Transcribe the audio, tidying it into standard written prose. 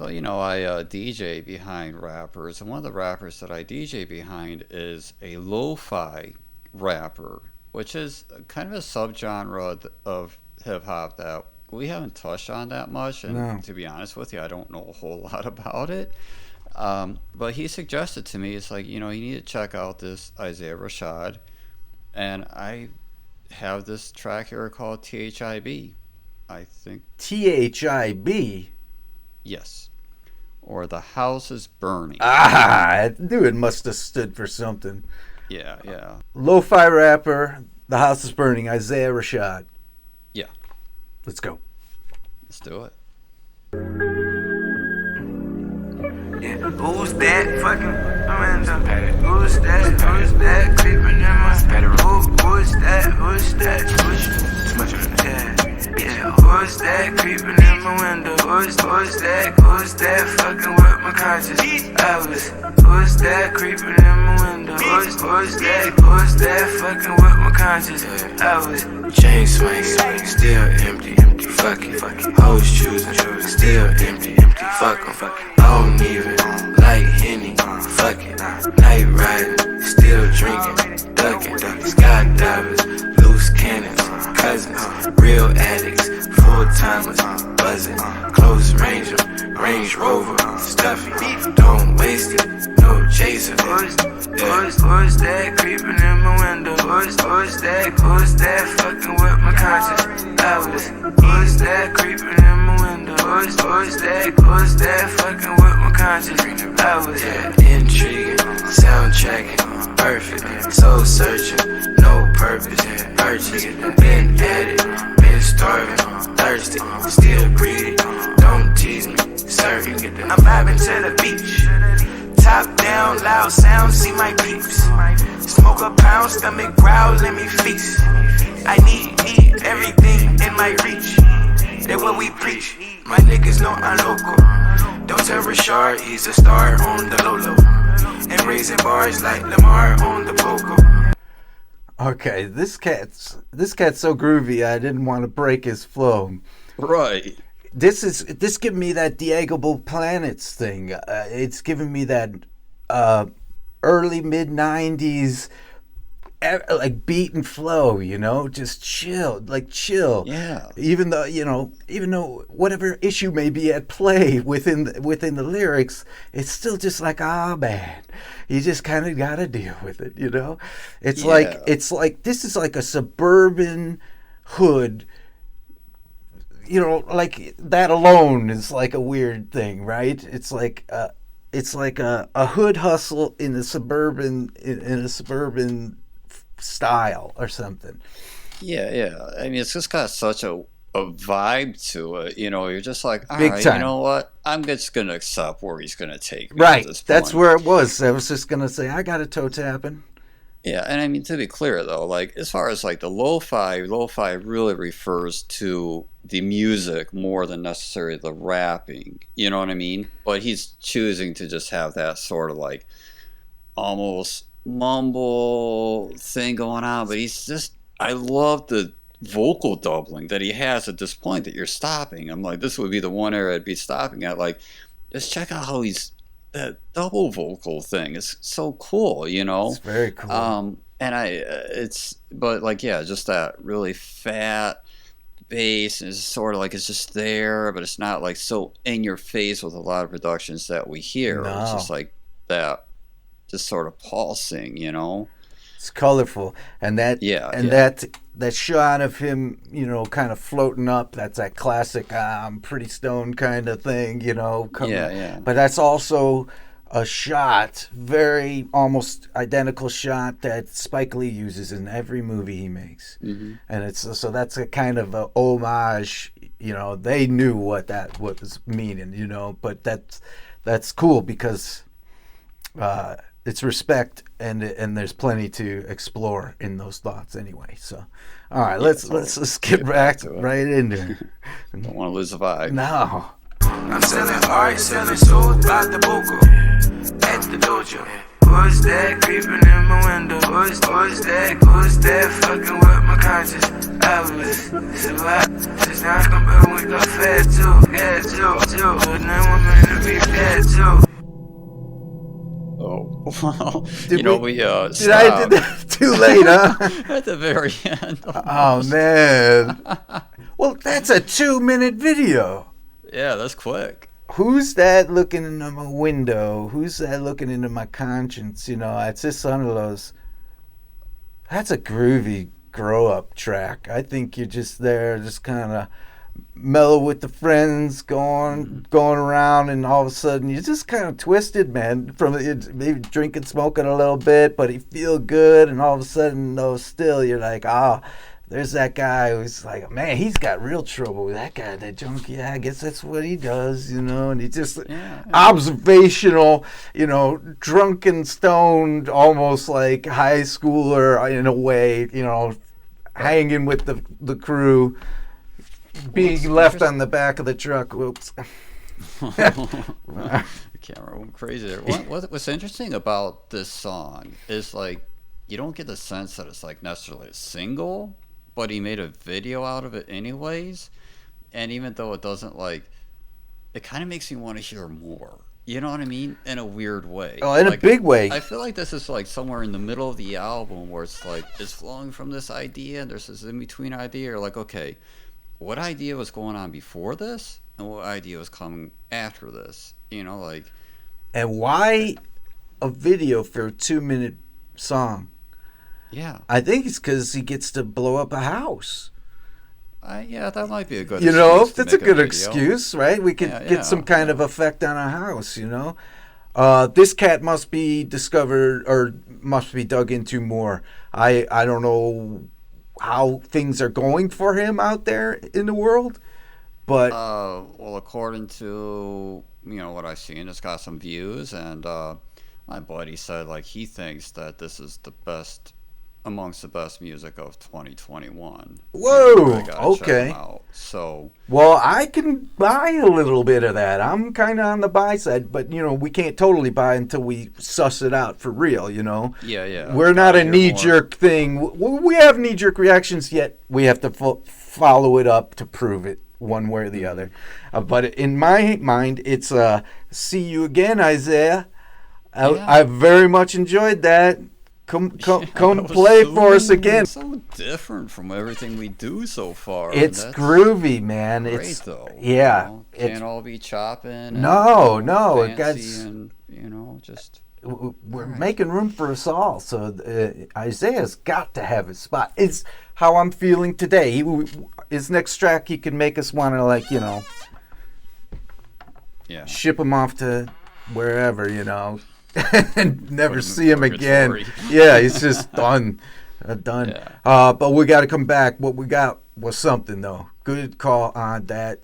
So, I DJ behind rappers, and one of the rappers that I DJ behind is a lo-fi rapper, which is kind of a subgenre of hip hop that we haven't touched on that much. And No. to be honest with you, I don't know a whole lot about it. But he suggested to me, it's like, you need to check out this Isaiah Rashad. And I have this track here called THIB. I think, THIB. yes. Or The House is Burning. Ah, I knew it must have stood for something. Yeah, yeah. Lo-fi rapper, The House is Burning, Isaiah Rashad. Yeah. Let's go. Let's do it. Yeah, who's that fucking Who's that creeping in my Who's that? Too much of it. Yeah, who's that creeping in my window? Who's that fucking with my conscience? Who's that creeping in my window? Who's that fucking with my conscience? Chain swinging, still empty, fucking, hoes choosing, still empty, fuck 'em. I don't even like Henny, fuck it, night riding, still drinking, ducking, skydivers, loose cannons, cousins, real addicts, full timers, buzzing, close range, Range Rover, stuffy, don't waste it, no chaser. Who's that creeping in my window? Who's that fucking with my conscience? Who's that creeping in my window? Who's that fucking with my conscience? Intriguing, soundtracking, perfect, soul searching, no purpose, purchasing, been at it, been starving, thirsty, still greedy, don't tease me, serving, I'm vibing to the beach. Top down, loud sound, see my peeps. Smoke a pound, stomach growl, let me feast. I need everything in my reach. They what we preach. My niggas know I'm local. Don't tell Rashad, he's a star on the Lolo. And raising bars like Lamar on the Poco. Okay, this cat's so groovy. I didn't want to break his flow. Right. This giving me that Diego Planets thing. It's giving me that early mid '90s like beat and flow. Just chill. Yeah. Even though whatever issue may be at play within the lyrics, it's still just like, man, you just kind of got to deal with it. It's like this is like a suburban hood. Like that alone is like a weird thing, right? It's like a hood hustle in a suburban style or something. Yeah. I mean, it's just got such a vibe to it. You're just like, all Big right, time. you know what? I'm just gonna accept where he's gonna take me. Right. At this point. That's where it was. I was just gonna say I got a toe tapping. Yeah, and I mean, to be clear though, like as far as like the lo-fi really refers to the music more than necessarily the rapping. You know what I mean? But he's choosing to just have that sort of like almost mumble thing going on. But I love the vocal doubling that he has at this point that you're stopping. I'm like, this would be the one area I'd be stopping at. Like, just check out how that double vocal thing is so cool, It's very cool. But like, yeah, just that really fat bass, and it's sort of like it's just there, but it's not like so in your face with a lot of productions that we hear. No. It's just like that, just sort of pulsing, It's colorful, and that that shot of him, kind of floating up. That's that classic I'm pretty stoned kind of thing, Yeah. But that's also a shot, very almost identical shot that Spike Lee uses in every movie he makes, Mm-hmm. and so that's a kind of a homage. They knew what was meaning, but that's cool because. It's respect, and there's plenty to explore in those thoughts anyway. So, all right, let's get back right into it. Don't want to lose the vibe. No. I'm selling art, selling soul by the Boko at the dojo. Who's that creeping in my window? Who's that fucking with my conscience? I was survived. Just now I'm gonna wake up fast too. But now I'm in the Well, Did we did I did stopped that too late, huh? at the very end. Oh man. Well, that's a 2-minute video. Yeah, that's quick. Who's that looking into my window? Who's that looking into my conscience? It's just one of those. That's a groovy grow up track. I think you're just there, just kind of mellow with the friends, going around, and all of a sudden you're just kind of twisted, man. From maybe drinking, smoking a little bit, but you feel good, and all of a sudden, no, still you're like, there's that guy who's like, man, he's got real trouble with that guy, that junkie. Yeah, I guess that's what he does, and he's just observational, drunken, stoned, almost like high schooler in a way, hanging with the crew, being left on the back of the truck. Whoops. The camera went crazy there. What's interesting about this song is like you don't get the sense that it's like necessarily a single, but he made a video out of it anyways. And even though it doesn't it kind of makes me want to hear more. You know what I mean? In a weird way. Oh, in a big way. I feel like this is like somewhere in the middle of the album where it's like it's flowing from this idea and there's this in between idea. Or like, okay, what idea was going on before this and what idea was coming after this? And why a video for a 2-minute song? Yeah. I think it's because he gets to blow up a house. Yeah, that might be a good excuse. That's a good video. excuse, right? We could get some kind of effect on a house, This cat must be discovered or must be dug into more. I don't know how things are going for him out there in the world, but well, according to what I've seen, it's got some views, and my buddy said he thinks that this is the best amongst the best music of 2021. Whoa, I gotta check okay. him out. So, well, I can buy a little bit of that. I'm kind of on the buy side, but we can't totally buy until we suss it out for real. Yeah. We're not a knee-jerk thing. We have knee-jerk reactions, yet we have to follow it up to prove it one way or the other. But in my mind, it's see you again, Isaiah. I very much enjoyed that. Come play for us again. It's so different from everything we do so far. It's groovy, man. Great, it's though. Yeah. Can't all be chopping. No. Fancy Guys, and just we're making room for us all. So Isaiah's got to have his spot. It's how I'm feeling today. His next track, he can make us want to ship him off to wherever, and never see him again. Yeah, he's just done. Yeah. But we got to come back. What we got was something, though. Good call on that.